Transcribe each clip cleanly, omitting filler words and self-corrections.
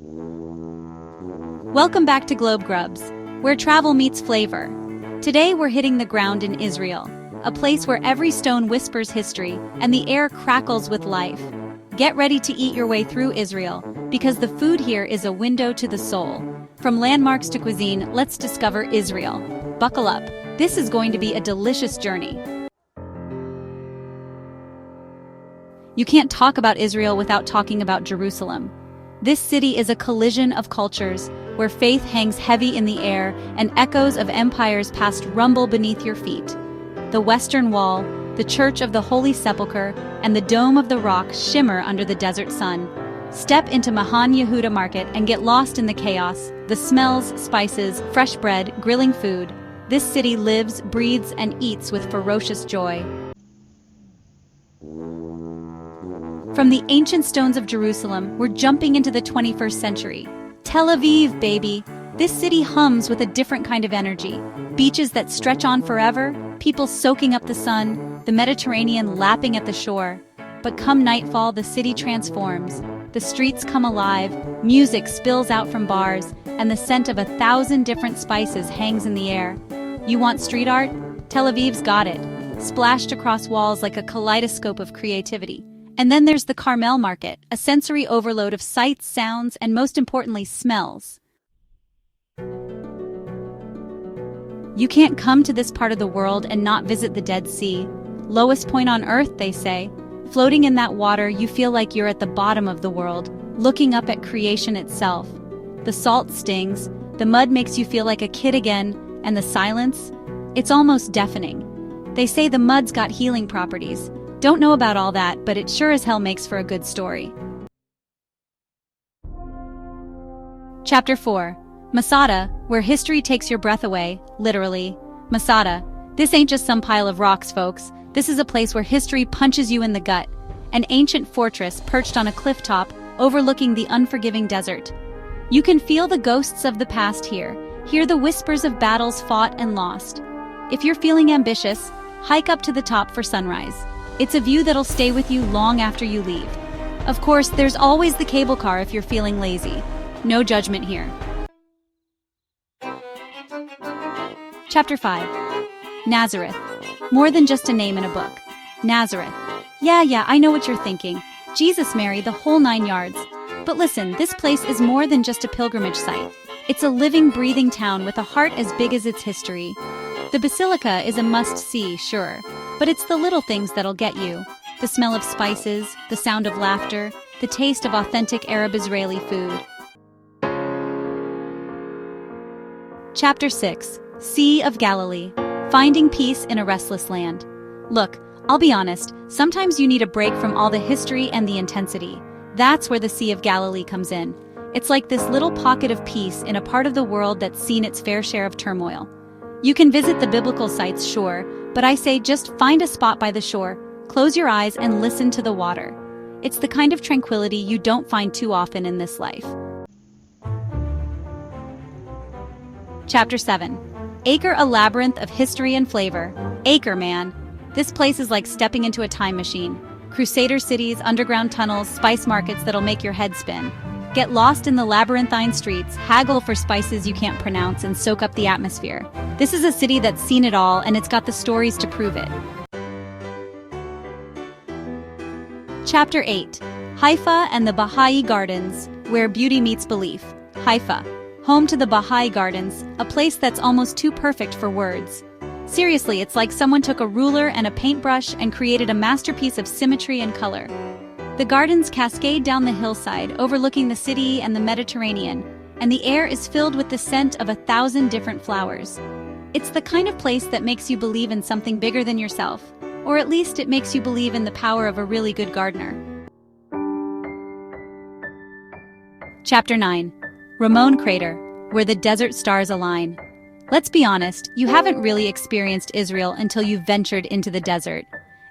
Welcome back to Globe Grubs, where travel meets flavor. Today we're hitting the ground in Israel, a place where every stone whispers history and the air crackles with life. Get ready to eat your way through Israel, because the food here is a window to the soul. From landmarks to cuisine, let's discover Israel. Buckle up, this is going to be a delicious journey. You can't talk about Israel without talking about Jerusalem. This city is a collision of cultures, where faith hangs heavy in the air and echoes of empires past rumble beneath your feet. The Western Wall, the Church of the Holy Sepulcher, and the Dome of the Rock shimmer under the desert sun. Step into Mahan Yahuda Market and get lost in the chaos, the smells, spices, fresh bread, grilling food. This city lives, breathes, and eats with ferocious joy. From the ancient stones of Jerusalem, we're jumping into the 21st century. Tel Aviv, baby! This city hums with a different kind of energy. Beaches that stretch on forever, people soaking up the sun, the Mediterranean lapping at the shore. But come nightfall, the city transforms. The streets come alive, music spills out from bars, and the scent of 1,000 different spices hangs in the air. You want street art? Tel Aviv's got it, splashed across walls like a kaleidoscope of creativity. And then there's the Carmel Market, a sensory overload of sights, sounds, and most importantly, smells. You can't come to this part of the world and not visit the Dead Sea. Lowest point on earth, they say. Floating in that water, you feel like you're at the bottom of the world, looking up at creation itself. The salt stings, the mud makes you feel like a kid again, and the silence, it's almost deafening. They say the mud's got healing properties. Don't know about all that, but it sure as hell makes for a good story. Chapter 4. Masada, where history takes your breath away, literally. Masada. This ain't just some pile of rocks, folks. This is a place where history punches you in the gut. An ancient fortress perched on a cliff top, overlooking the unforgiving desert. You can feel the ghosts of the past here, hear the whispers of battles fought and lost. If you're feeling ambitious, hike up to the top for sunrise. It's a view that'll stay with you long after you leave. Of course, there's always the cable car if you're feeling lazy. No judgment here. Chapter 5. Nazareth. More than just a name in a book. Nazareth. Yeah, I know what you're thinking. Jesus, Mary, the whole 9 yards. But listen, this place is more than just a pilgrimage site. It's a living, breathing town with a heart as big as its history. The basilica is a must-see, sure, but it's the little things that'll get you. The smell of spices, the sound of laughter, the taste of authentic Arab-Israeli food. Chapter 6. Sea of Galilee. Finding peace in a restless land. Look, I'll be honest, sometimes you need a break from all the history and the intensity. That's where the Sea of Galilee comes in. It's like this little pocket of peace in a part of the world that's seen its fair share of turmoil. You can visit the biblical sites, sure, but I say just find a spot by the shore, close your eyes and listen to the water. It's the kind of tranquility you don't find too often in this life. Chapter 7. Acre, a labyrinth of history and flavor. Acre, man. This place is like stepping into a time machine. Crusader cities, underground tunnels, spice markets that'll make your head spin. Get lost in the labyrinthine streets, haggle for spices you can't pronounce, and soak up the atmosphere. This is a city that's seen it all, and it's got the stories to prove it. Chapter 8. Haifa and the Bahai Gardens, where beauty meets belief. Haifa. Home to the Bahai Gardens, a place that's almost too perfect for words. Seriously, it's like someone took a ruler and a paintbrush and created a masterpiece of symmetry and color. The gardens cascade down the hillside, overlooking the city and the Mediterranean, and the air is filled with the scent of 1,000 different flowers. It's the kind of place that makes you believe in something bigger than yourself, or at least it makes you believe in the power of a really good gardener. Chapter 9. Ramon Crater, where the desert stars align. Let's be honest, you haven't really experienced Israel until you've ventured into the desert.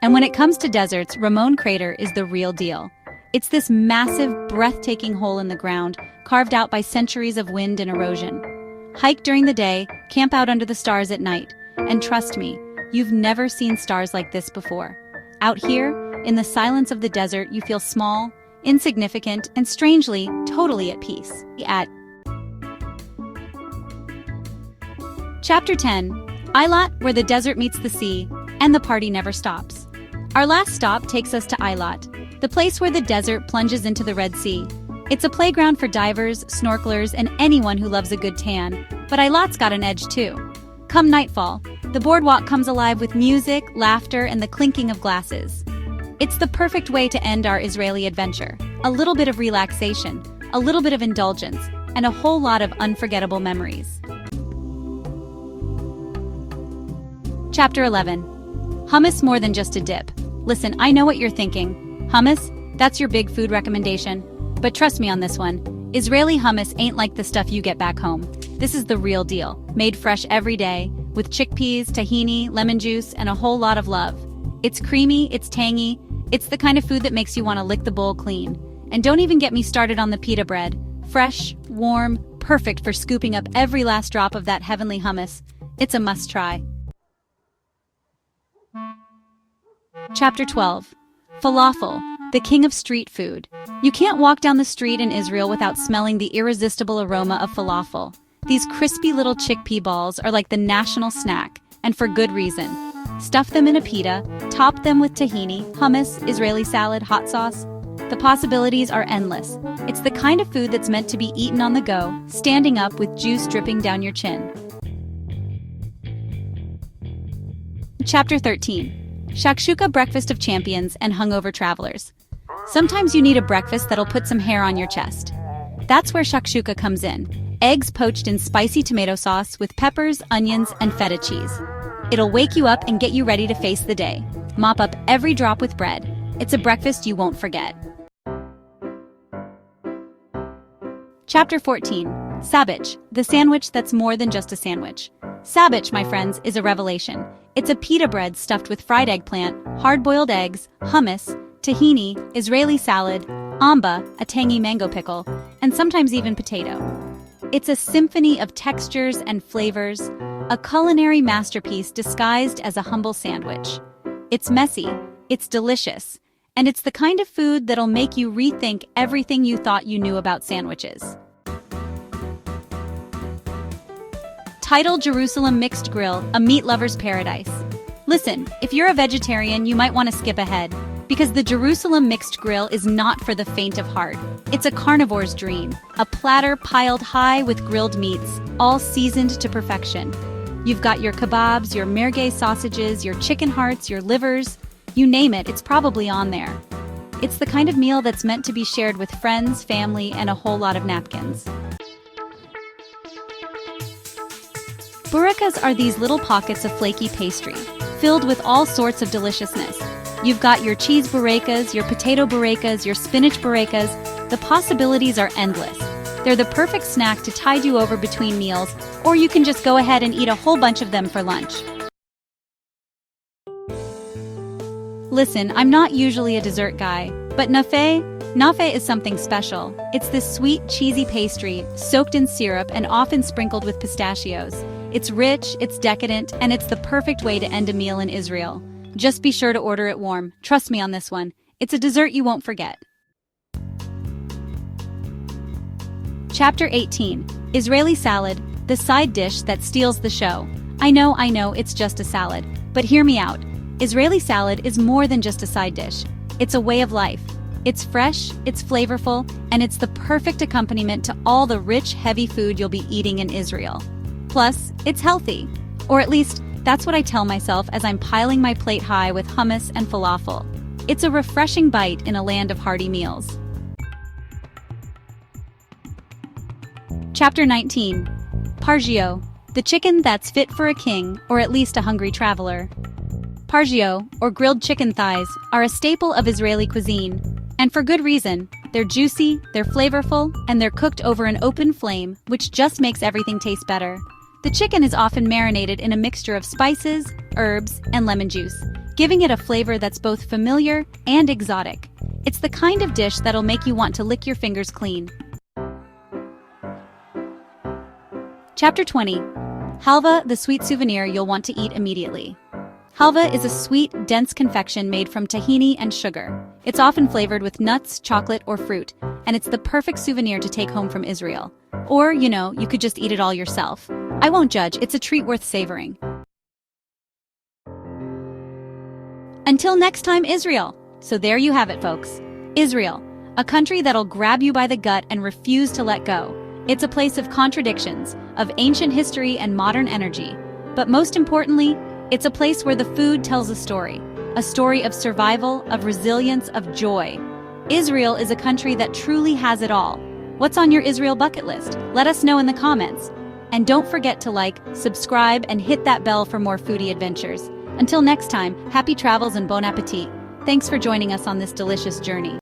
And when it comes to deserts, Ramon Crater is the real deal. It's this massive, breathtaking hole in the ground, carved out by centuries of wind and erosion. Hike during the day, camp out under the stars at night, and trust me, you've never seen stars like this before. Out here, in the silence of the desert, you feel small, insignificant, and strangely, totally at peace. At Chapter 10. Eilat, where the desert meets the sea, and the party never stops. Our last stop takes us to Eilat, the place where the desert plunges into the Red Sea. It's a playground for divers, snorkelers, and anyone who loves a good tan, but Eilat's got an edge too. Come nightfall, the boardwalk comes alive with music, laughter, and the clinking of glasses. It's the perfect way to end our Israeli adventure. A little bit of relaxation, a little bit of indulgence, and a whole lot of unforgettable memories. Chapter 11. Hummus more than just a dip. Listen, I know what you're thinking. Hummus? That's your big food recommendation. But trust me on this one. Israeli hummus ain't like the stuff you get back home. This is the real deal, made fresh every day, with chickpeas, tahini, lemon juice, and a whole lot of love. It's creamy, it's tangy, it's the kind of food that makes you want to lick the bowl clean. And don't even get me started on the pita bread. Fresh, warm, perfect for scooping up every last drop of that heavenly hummus. It's a must-try. Chapter 12. Falafel, the king of street food. You can't walk down the street in Israel without smelling the irresistible aroma of falafel. These crispy little chickpea balls are like the national snack, and for good reason. Stuff them in a pita, top them with tahini, hummus, Israeli salad, hot sauce. The possibilities are endless. It's the kind of food that's meant to be eaten on the go, standing up with juice dripping down your chin. Chapter 13. Shakshuka, breakfast of champions and hungover travelers. Sometimes you need a breakfast that'll put some hair on your chest. That's where shakshuka comes in. Eggs poached in spicy tomato sauce with peppers, onions, and feta cheese. It'll wake you up and get you ready to face the day. Mop up every drop with bread. It's a breakfast you won't forget. Chapter 14. Sabich, the sandwich that's more than just a sandwich. Sabich, my friends, is a revelation. It's a pita bread stuffed with fried eggplant, hard-boiled eggs, hummus, tahini, Israeli salad, amba, a tangy mango pickle, and sometimes even potato. It's a symphony of textures and flavors, a culinary masterpiece disguised as a humble sandwich. It's messy, it's delicious, and it's the kind of food that'll make you rethink everything you thought you knew about sandwiches. Titled Jerusalem Mixed Grill, a meat lover's paradise. Listen, if you're a vegetarian, you might want to skip ahead, because the Jerusalem Mixed Grill is not for the faint of heart. It's a carnivore's dream, a platter piled high with grilled meats, all seasoned to perfection. You've got your kebabs, your merguez sausages, your chicken hearts, your livers, you name it, it's probably on there. It's the kind of meal that's meant to be shared with friends, family, and a whole lot of napkins. Burekas are these little pockets of flaky pastry, filled with all sorts of deliciousness. You've got your cheese burekas, your potato burekas, your spinach burekas. The possibilities are endless. They're the perfect snack to tide you over between meals, or you can just go ahead and eat a whole bunch of them for lunch. Listen, I'm not usually a dessert guy, but knafeh is something special. It's this sweet, cheesy pastry, soaked in syrup and often sprinkled with pistachios. It's rich, it's decadent, and it's the perfect way to end a meal in Israel. Just be sure to order it warm. Trust me on this one. It's a dessert you won't forget. Chapter 18. Israeli salad, the side dish that steals the show. I know, it's just a salad. But hear me out. Israeli salad is more than just a side dish. It's a way of life. It's fresh, it's flavorful, and it's the perfect accompaniment to all the rich, heavy food you'll be eating in Israel. Plus, it's healthy. Or at least, that's what I tell myself as I'm piling my plate high with hummus and falafel. It's a refreshing bite in a land of hearty meals. Chapter 19. Pargit, the chicken that's fit for a king, or at least a hungry traveler. Pargit, or grilled chicken thighs, are a staple of Israeli cuisine. And for good reason. They're juicy, they're flavorful, and they're cooked over an open flame, which just makes everything taste better. The chicken is often marinated in a mixture of spices, herbs, and lemon juice, giving it a flavor that's both familiar and exotic. It's the kind of dish that'll make you want to lick your fingers clean. Chapter 20. Halva, the sweet souvenir you'll want to eat immediately. Halva is a sweet, dense confection made from tahini and sugar. It's often flavored with nuts, chocolate, or fruit, and it's the perfect souvenir to take home from Israel. Or, you could just eat it all yourself. I won't judge, it's a treat worth savoring. Until next time, Israel. So there you have it, folks. Israel, a country that'll grab you by the gut and refuse to let go. It's a place of contradictions, of ancient history and modern energy. But most importantly, it's a place where the food tells a story of survival, of resilience, of joy. Israel is a country that truly has it all. What's on your Israel bucket list? Let us know in the comments. And don't forget to like, subscribe, and hit that bell for more foodie adventures. Until next time, happy travels and bon appetit. Thanks for joining us on this delicious journey.